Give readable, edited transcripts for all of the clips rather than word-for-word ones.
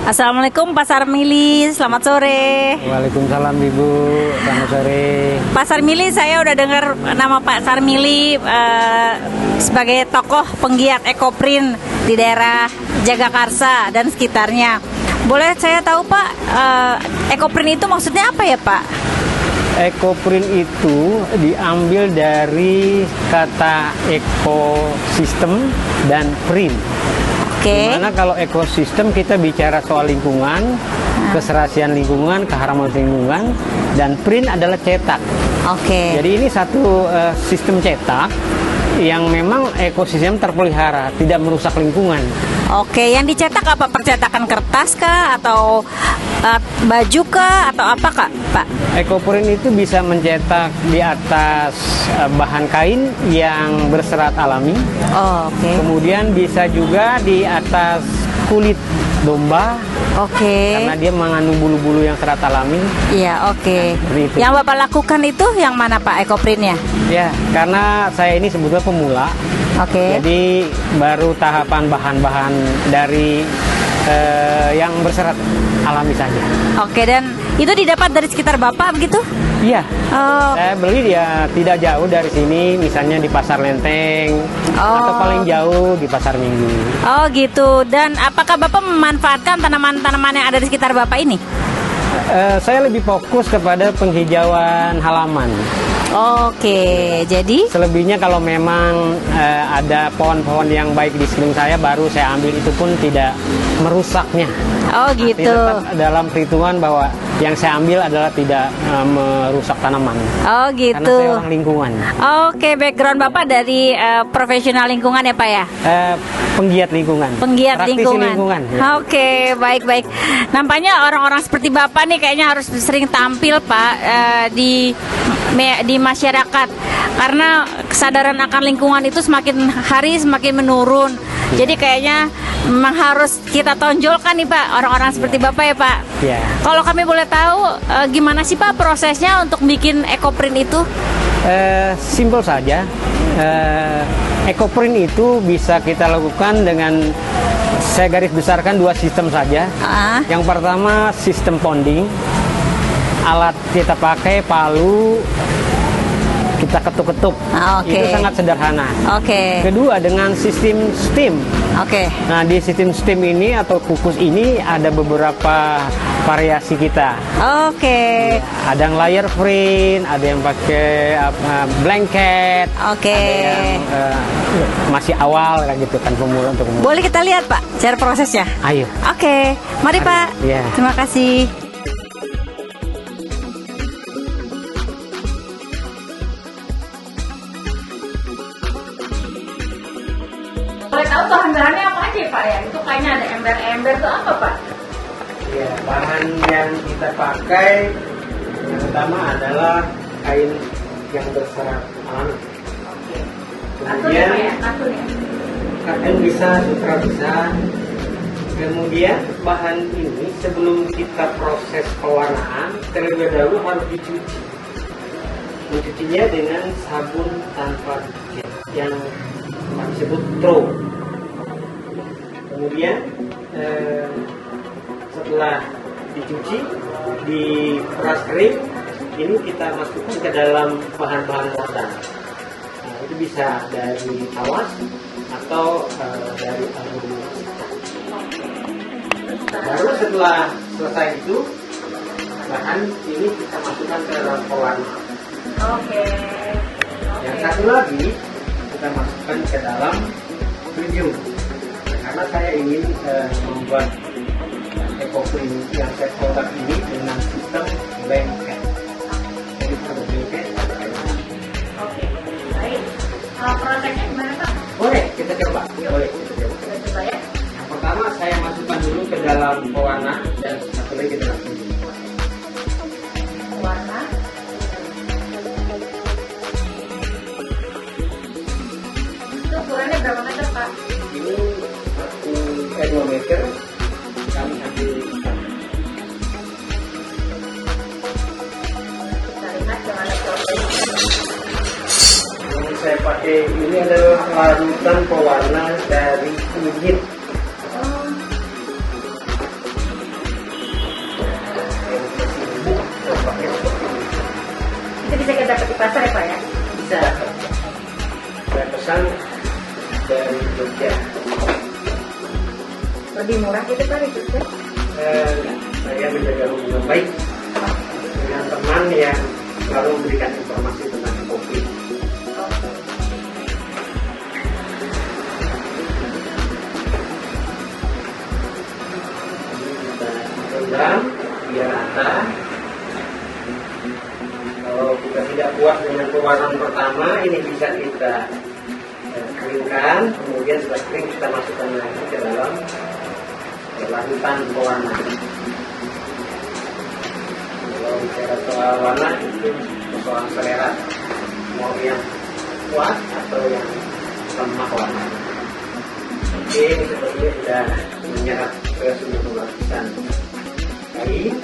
Assalamualaikum Pak Sarmili, selamat sore. Waalaikumsalam Ibu, selamat sore. Pak Sarmili, saya udah dengar nama Pak Sarmili sebagai tokoh penggiat ekoprint di daerah Jagakarsa dan sekitarnya. Boleh saya tahu Pak, ekoprint itu maksudnya apa ya Pak? Ekoprint itu diambil dari kata ekosistem dan print. Dimana kalau ekosistem kita bicara soal lingkungan, keserasian lingkungan, keharmonisan lingkungan, dan print adalah cetak. Jadi ini satu sistem cetak yang memang ekosistem terpelihara, tidak merusak lingkungan. Yang dicetak apa? Percetakan kertas kah? Atau baju kah? Atau apa kah, Pak? Ekoprint itu bisa mencetak di atas bahan kain yang berserat alami. Kemudian bisa juga di atas kulit domba. Karena dia mengandung bulu-bulu yang serat alami. Iya, Nah, yang Bapak lakukan itu yang mana Pak ekoprintnya? Ya, karena saya ini sebetulnya pemula. Jadi baru tahapan bahan-bahan dari yang berserat alami saja. Dan itu didapat dari sekitar Bapak begitu? Iya. Saya beli dia tidak jauh dari sini, misalnya di Pasar Lenteng atau paling jauh di Pasar Minggu. Gitu. Dan apakah Bapak memanfaatkan tanaman-tanaman yang ada di sekitar Bapak ini? Saya lebih fokus kepada penghijauan halaman. Jadi selebihnya kalau memang ada pohon-pohon yang baik di sekeliling saya, baru saya ambil, itu pun tidak merusaknya. Gitu. Tetap dalam perhitungan bahwa yang saya ambil adalah tidak merusak tanaman. Gitu. Karena saya orang lingkungan. Background Bapak dari profesional lingkungan ya Pak ya? Penggiat lingkungan. Praktisi lingkungan. Ya. Baik. Nampaknya orang-orang seperti Bapak nih kayaknya harus sering tampil Pak di masyarakat, karena kesadaran akan lingkungan itu semakin hari semakin menurun. Jadi kayaknya memang harus kita tonjolkan nih Pak, orang-orang seperti Bapak ya Pak. Kalau kami boleh tahu gimana sih Pak prosesnya untuk bikin ekoprint itu? Simpel saja. Ekoprint itu bisa kita lakukan dengan, saya garis besarkan, dua sistem saja. Yang pertama sistem ponding. Alat kita pakai palu, kita ketuk-ketuk. Itu sangat sederhana. Kedua dengan sistem steam. Nah, di sistem steam ini atau kukus ini ada beberapa variasi kita. Ada yang layer print, ada yang pakai blanket, ada yang masih awal kayak gitu kan, pemula untuk pemula. Boleh kita lihat Pak cara prosesnya? Ayo. Mari Pak. Terima kasih. Boleh tahu bahan-bahannya apa aja Pak ya? Itu kayaknya ada ember-ember itu apa Pak? Bahan yang kita pakai yang utama adalah kain yang berserat alami. Kemudian kain bisa, sutra bisa. Kemudian bahan ini sebelum kita proses pewarnaan, terlebih dahulu harus dicuci. Mencucinya dengan sabun tanpa jet yang disebut throw. Kemudian setelah dicuci, diperas kering, ini kita masukkan ke dalam bahan-bahan wadah. Itu bisa dari tawas atau dari aluminium. Baru setelah selesai itu, bahan ini kita masukkan ke dalam pewarna. Yang satu lagi kita masukkan ke dalam medium, karena saya ingin membuat ekoprint yang saya produk ini dengan sistem blanket. Jadi produk blanket. Baik. Prosesnya gimana Pak? Boleh kita coba. Boleh kita coba ya. Yang pertama saya masukkan dulu ke dalam pewarna dan satu lagi ke dalam medium. Warna. Itu ukurannya berapa meter Pak? Ini 2 meter. Kami ambil yang saya pakai ini adalah larutan pewarna dari kunyit. pasar ya Pak ya? Bisa. Saya pesan dari Jogja. Lebih murah gitu Pak di Jogja? Saya menjaga hubungan baik dengan teman yang selalu memberikan informasi tentang kopi. Kita rendam biar rata. Kalau kita tidak puas dengan pewarnaan pertama, ini bisa kita keringkan, kemudian setelah kering kita masukkan lagi ke dalam larutan pewarna. Kalau bicara soal warna itu soal selera, mau yang kuat atau yang lemah warna. Oke, ini sepertinya sudah menyerap ke seluruh lapisan kain.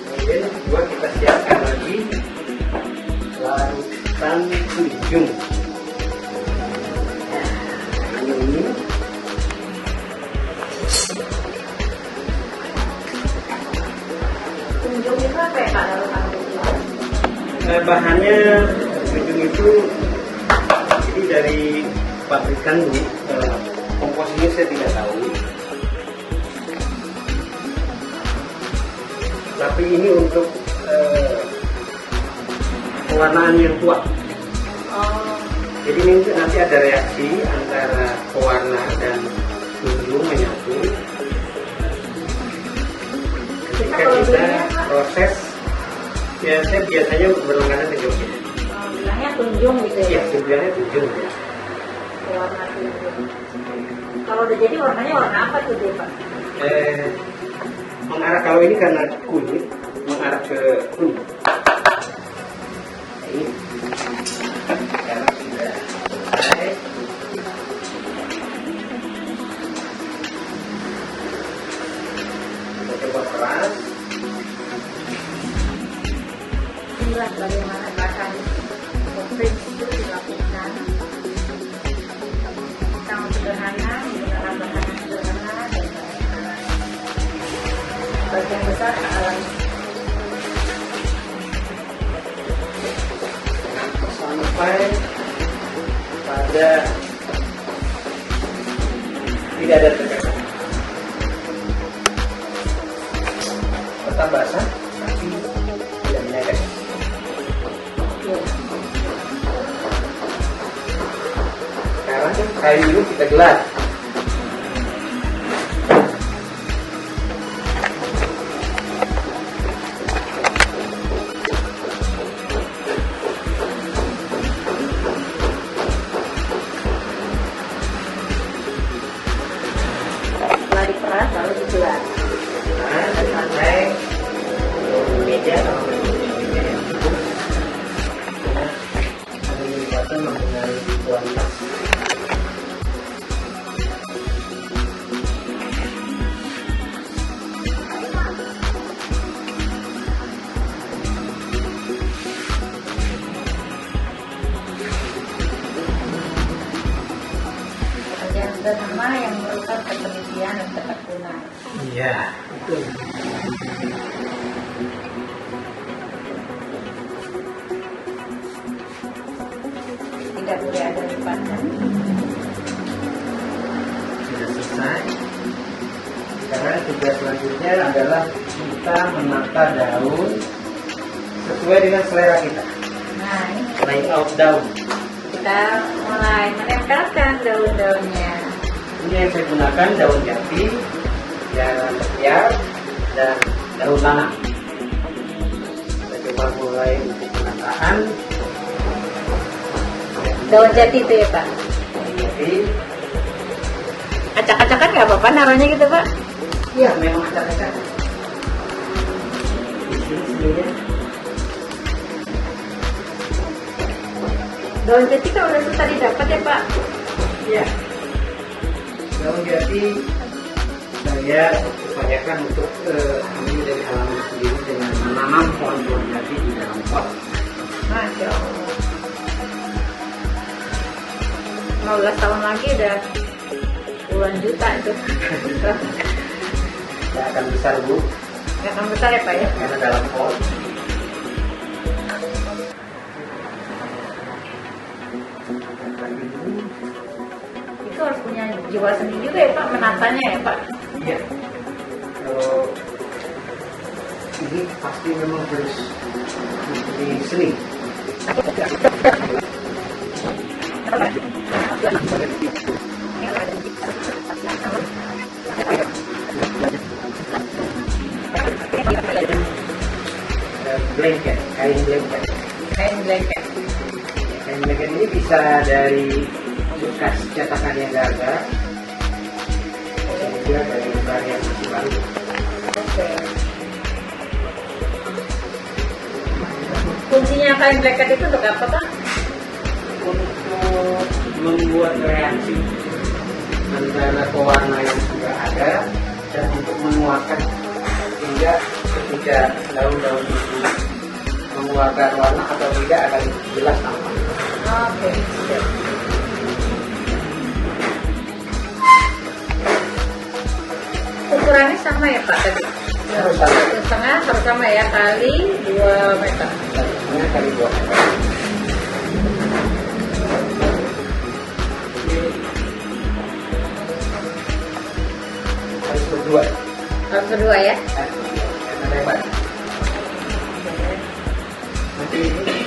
Kemudian kedua kita siapkan lagi larutan kunjung. Ini Kunjung itu apa ya Pak larutan kunjung? bahannya kunjung itu jadi dari pabrikan Bu. Komposisinya saya tidak tahu. Tapi ini untuk pewarnaan yang kuat. Jadi nanti ada reaksi antara pewarna dan kunjung menyatu. Ketika kita proses, ya saya biasanya berlangganan ke Jogja. Bilangnya kunjung gitu ya? Iya, tujuannya kunjung ya. Warna kunjung. Kalau udah jadi warnanya warna apa tuh dia Pak? Mengarah kalau ini karena kunyit, mengarah ke kunyit. Ini sekarang sudah selesai. Kita coba peras. Inilah bagaimana bahan kopi itu dilakukan. Sangat sederhana, menggunakan bahan yang sederhana dan bagian besar alami. Sampai pada tidak ada tegangan. Tetap basah, tapi tidak menyeret. Sekarang kayu ini kita gelar. Setelah diperas baru digelar. Nah, dan sampai meja kalau meja yang cukup. Ada lipatan mempengaruhi kualitas. Pekerjaan sederhana yang memerlukan ketelitian dan ketekunan. Iya, betul. Tidak boleh ada lipatan. Sudah selesai. Sekarang tugas selanjutnya adalah kita menata daun sesuai dengan selera kita. Nah, ini Layout daun. kita mulai menempelkan daun-daunnya. Ini yang saya gunakan daun jati, daun tepiar, dan daun tanah. Kita coba mulai untuk penataan. Daun jati itu ya Pak? Jadi, Acak-acakan nggak apa-apa naruhnya gitu Pak? ya memang acak-acak. Di sini-sininya. Daun jati kan udah susah didapat ya Pak? Ya, daun jati saya upayakan untuk ambil dari halaman sendiri dengan menanam pohon-pohon jati di dalam pot. Masya Allah. 15 tahun lagi udah puluhan juta itu. Tidak akan besar Bu, Nggak akan besar ya Pak ya? karena dalam pot. itu harus punya jiwa seni juga ya Pak, menatanya ya Pak. Iya. Kalau ini pasti memang harus di seni. Blanket, kain blanket. Kain blanket. Kain blanket ini bisa dari bekas cetakan yang gagal, juga dari bahan yang masih baru. Oke. Fungsinya kain blanket itu untuk apa Pak? Untuk membuat reaksi antara pewarna yang sudah ada dan untuk menguatkan, sehingga ketika daun-daun itu mengeluarkan warna atau tidak akan jelas tampak. Oke. Ukurannya sama ya Pak tadi? Harus sama. 1,5 harus sama ya, kali 2 meter. Ini kali 2 meter. Harus berdua. Harus berdua ya? Karena lebar. Nanti ini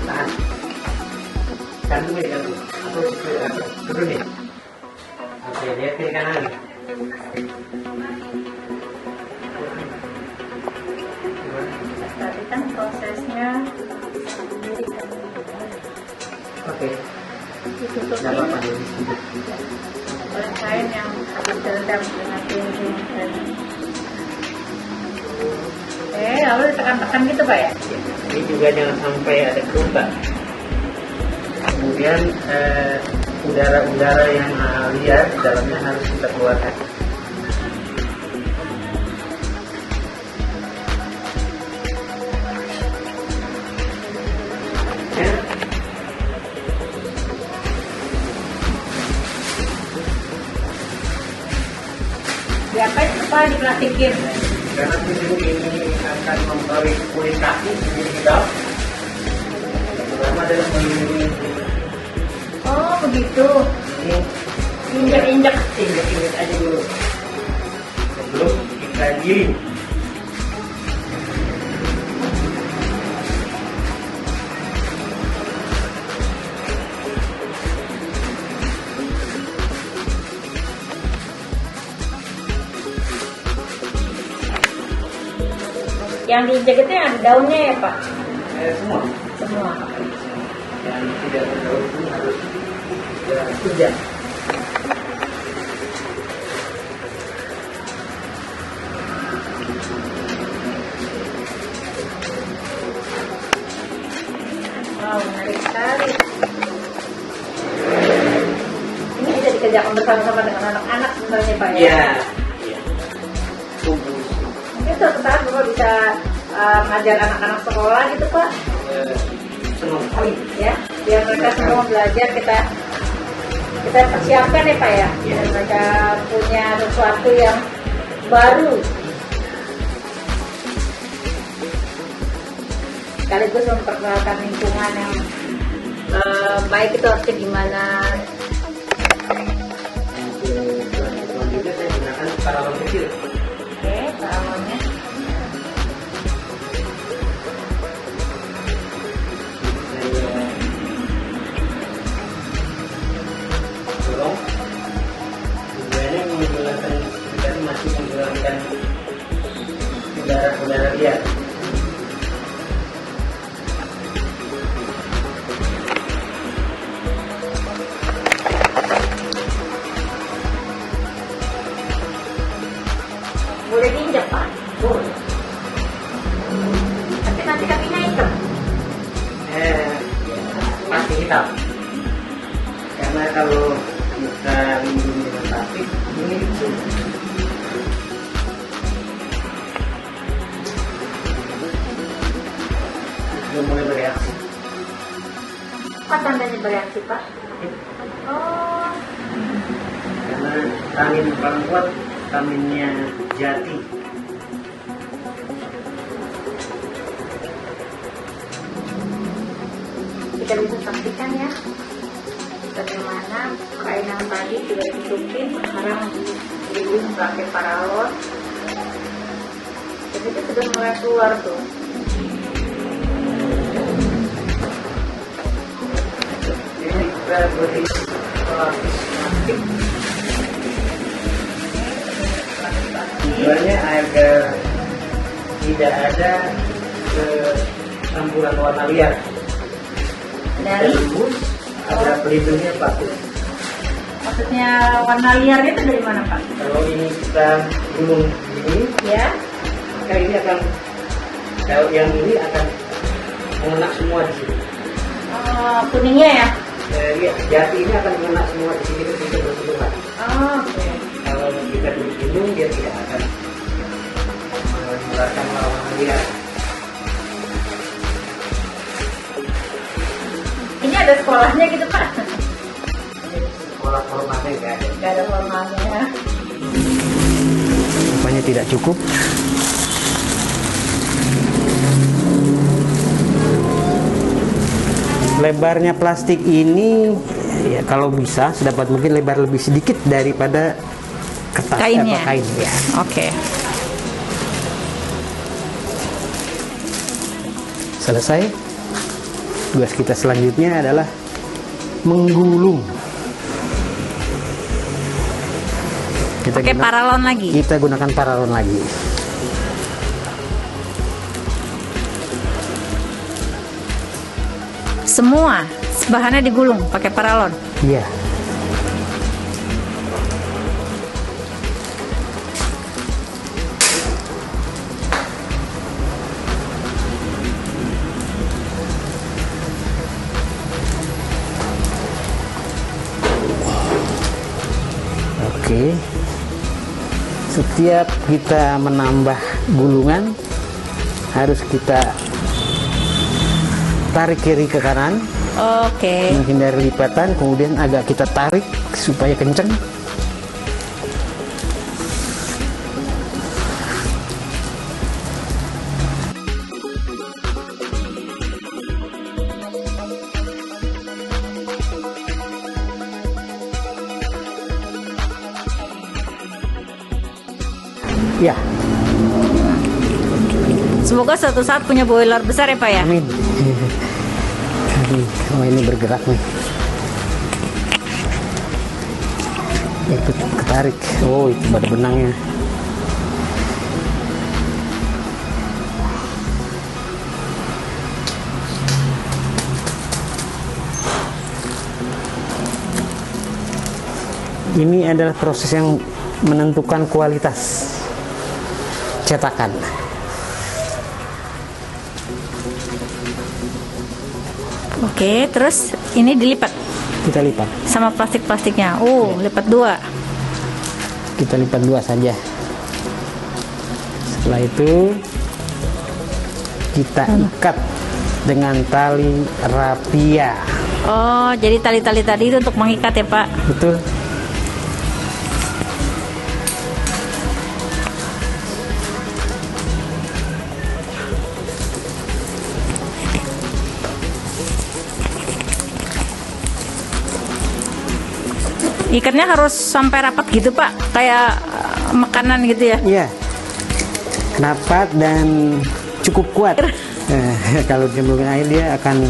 tahan. Gantung ya, gantung. Atau turun nih. Oke, lihat kiri kanan. Tadi kan prosesnya Oke, ditutupi nggak apa-apa. oleh kain yang habis direndam dengan dinding dan lalu ditekan-tekan gitu Pak ya? Ini juga jangan sampai ada kerutan. Kemudian udara-udara yang liar di dalamnya harus kita keluarkan. Ya. Diapain itu Pak, diplastikin? Karena ini akan membawa kulit kaki menjadi hitam. Pertama adalah melindungi Oh begitu. ini. Injek-injek. Injek-injek aja dulu sebelum kita giling. Yang diinjek itu yang ada daunnya ya Pak? Semua Semua. yang tidak berdaun pun harus hujan. Wow, menarik sekali. Ini bisa dikerjakan bersama-sama dengan anak-anak sebenarnya Pak ya? Iya. Iya. Tumbuh. Mungkin suatu saat Bapak bisa mengajar anak-anak sekolah gitu Pak? Senang sekali. Ya, biar mereka semua belajar, kita persiapkan ya Pak ya, biar mereka punya sesuatu yang baru sekaligus memperkenalkan lingkungan yang baik itu harusnya gimana. Selanjutnya saya gunakan paralon kecil. Oke, paralonnya Dorong. Tujuannya menggunakan dan masih menggunakan udara-udara liar. boleh diinjak Pak? Boleh. Tapi nanti kakinya hitam. Pasti hitam. Karena kalau kita lindungi dengan plastik, ini itu. Belum mulai bereaksi. Apa tandanya bereaksi Pak? Oh, tamin paling kuat taminnya Jati. Kita bisa saksikan ya bagaimana kain yang tadi sudah ditutupin, sekarang digulung pakai paralon. Jadi itu sudah mulai keluar tuh. Ini kita beri pelapis plastik. Tujuannya agar tidak ada campuran warna liar. Dari Ada pelindungnya plastik. maksudnya warna liarnya itu dari mana Pak? Kalau ini kita gulung ini, Ya. maka ini akan, kalau yang ini akan mengena semua di sini. Kuningnya ya? Jati ini akan mengena semua di sini, itu bersentuhan. Oke. Kalau kita dilindung, dia tidak akan mengeluarkan warna liar. Ini ada sekolahnya gitu Pak? Sekolah formalnya nggak ada. Gak ada formalnya. Rupanya tidak cukup. Lebarnya plastik ini ya kalau bisa sedapat mungkin lebar lebih sedikit daripada kertas Kainnya. kain ya. Oke. Selesai. Tugas kita selanjutnya adalah menggulung. Pakai paralon lagi. Kita gunakan paralon lagi. Semua bahannya digulung pakai paralon. Iya. Oke. Setiap kita menambah gulungan harus kita tarik kiri ke kanan, Oke. menghindari lipatan, kemudian agak kita tarik supaya kenceng. Ya, Semoga suatu saat punya boiler besar ya Pak ya. amin. Amin. Oh, ini bergerak nih. Ikut ketarik. Oh, itu pada benangnya. Ini adalah proses yang menentukan kualitas cetakan. Oke, terus ini dilipat Kita lipat. sama plastik-plastiknya. Lipat dua. Kita lipat dua saja. Setelah itu kita ikat dengan tali rapia. Oh, jadi tali-tali tadi itu untuk mengikat ya Pak. Betul. Ikatnya harus sampai rapat gitu Pak, kayak makanan gitu ya. Iya. Rapat dan cukup kuat. Kalau dicemplungin air dia akan,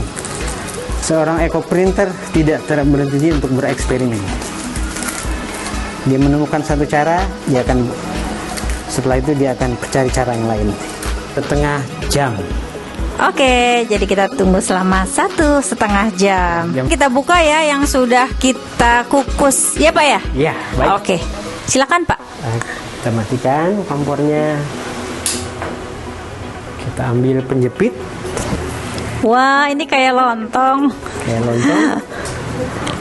seorang eco printer tidak berhenti untuk bereksperimen. Dia menemukan satu cara, dia akan, setelah itu dia akan cari cara yang lain. Setengah jam. Oke, jadi kita tunggu selama 1,5 jam. Kita buka ya yang sudah kita kukus, ya Pak ya? Ya, baik. Oke, silakan Pak. Kita matikan kompornya. Kita ambil penjepit. Wah, ini kayak lontong. Kayak lontong.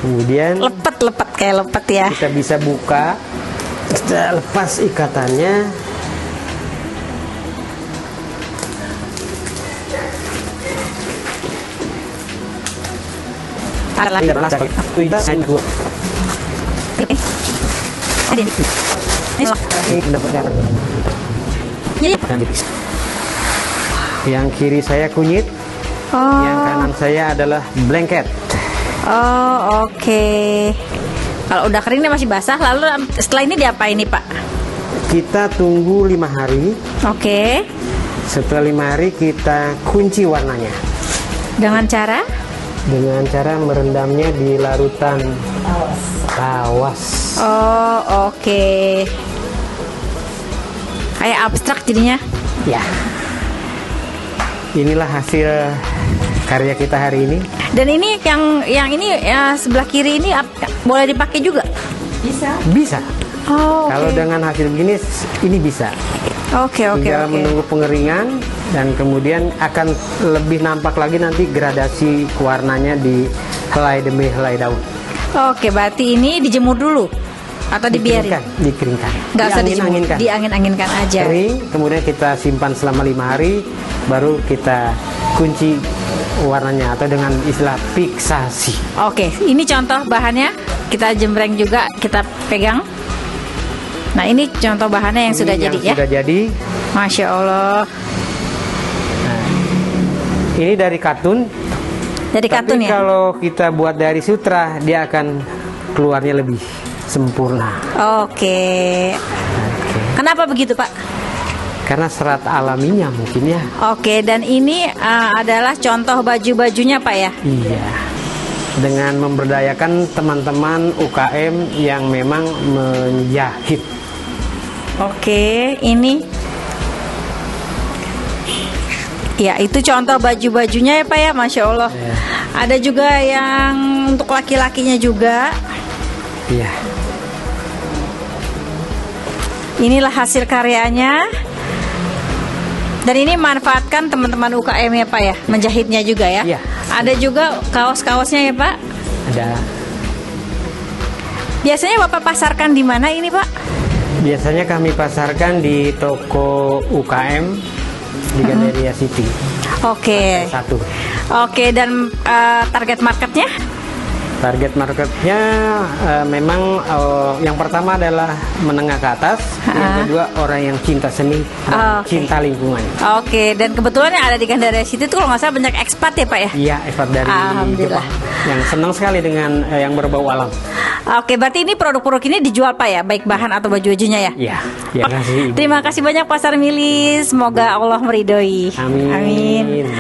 Kemudian Lepet kayak lepet ya. kita bisa buka. Kita lepas ikatannya. Taruh lagi. Tidak plastik. Oke. Ini. Jadi, Yang kiri saya kunyit, yang kanan saya adalah blanket. oh oke. Kalau udah kering ini masih basah, lalu setelah ini diapain nih Pak? Kita tunggu 5 hari. Oke. Setelah 5 hari kita kunci warnanya Dengan cara? dengan cara merendamnya di larutan tawas. Oh oke. Kayak abstrak jadinya. Ya. Inilah hasil karya kita hari ini. Dan ini yang ini ya, sebelah kiri ini boleh dipakai juga? Bisa. Oh, Kalau dengan hasil begini, ini bisa. Oke. Tinggal menunggu pengeringan dan kemudian akan lebih nampak lagi nanti gradasi warnanya di helai demi helai daun. Oke, berarti ini dijemur dulu atau dibiarin? Dikeringkan. Nggak usah dijemur, Diangin-anginkan. diangin-anginkan aja. Kering, kemudian kita simpan selama 5 hari, baru kita kunci warnanya atau dengan istilah fiksasi. Oke, ini contoh bahannya. Kita jembreng juga, kita pegang. Nah, ini contoh bahannya yang sudah Ini jadi yang ya. Sudah jadi. Masya Allah. Ini dari katun. Dari katun Tapi ya. kalau kita buat dari sutra, dia akan keluarnya lebih sempurna. Oke. Kenapa begitu Pak? Karena serat alaminya mungkin ya. Oke, dan ini adalah contoh baju-bajunya Pak ya. Iya. Dengan memberdayakan teman-teman UKM yang memang menjahit. Oke, ini. Ya, itu contoh baju-bajunya ya Pak ya, Masya Allah. Ya. Ada juga yang untuk laki-lakinya juga. Iya. Inilah hasil karyanya. Dan ini manfaatkan teman-teman UKM ya Pak ya, menjahitnya juga ya. Iya. Ada juga kaos-kaosnya ya Pak. Ada. Biasanya Bapak pasarkan di mana ini Pak? Biasanya kami pasarkan di toko UKM di Gandaria City. Oke. Satu. Oke, dan target marketnya? Target marketnya memang yang pertama adalah menengah ke atas, yang kedua orang yang cinta seni dan cinta lingkungan. Oke, dan kebetulan yang ada di Gandaria City itu kalau nggak salah banyak ekspat ya Pak ya? Iya, ekspor dari Alhamdulillah. Jepang yang senang sekali dengan yang berbau alam. Oke, berarti ini produk-produk ini dijual Pak ya, baik bahan atau baju-bajunya ya? Iya, terima kasih. Ibu. Terima kasih banyak Pasar Mili, semoga Allah meridhoi. Amin. Amin.